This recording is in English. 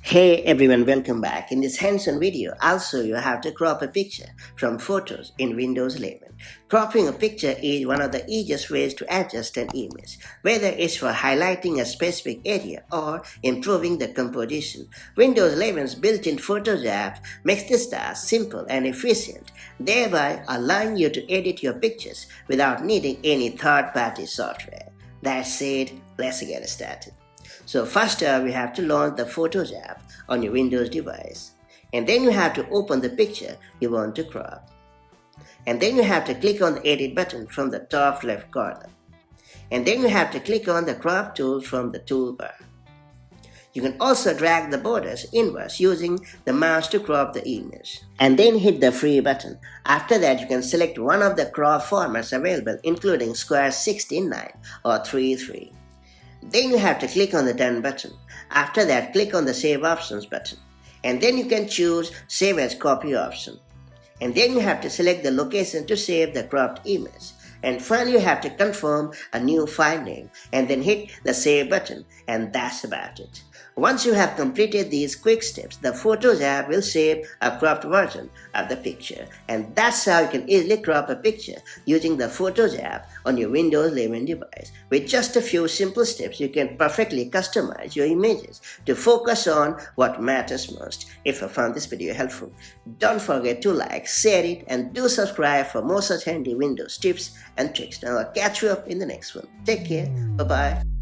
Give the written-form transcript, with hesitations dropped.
Hey everyone, welcome back. In this hands-on video, I'll show you how to crop a picture from photos in Windows 11. Cropping a picture is one of the easiest ways to adjust an image, whether it's for highlighting a specific area or improving the composition. Windows 11's built-in Photos app makes this task simple and efficient, thereby allowing you to edit your pictures without needing any third-party software. That said, let's get started. So first we have to launch the Photos app on your Windows device. And then you have to open the picture you want to crop. And then you have to click on the Edit button from the top left corner. And then you have to click on the Crop tool from the toolbar. You can also drag the borders inwards using the mouse to crop the image. And then hit the Free button. After that, you can select one of the crop formats available, including square 16:9 or 3:3. Then you have to click on the Done button. After that, click on the Save Options button. And then you can choose Save as Copy option. And then you have to select the location to save the cropped image. And finally, you have to confirm a new file name and then hit the Save button, and that's about it. Once you have completed these quick steps, the Photos app will save a cropped version of the picture. And that's how you can easily crop a picture using the Photos app on your Windows 11 device. With just a few simple steps, you can perfectly customize your images to focus on what matters most. If you found this video helpful, don't forget to like, share it, and do subscribe for more such handy Windows tips and tricks. Now I'll catch you up in the next one. Take care. Bye-bye.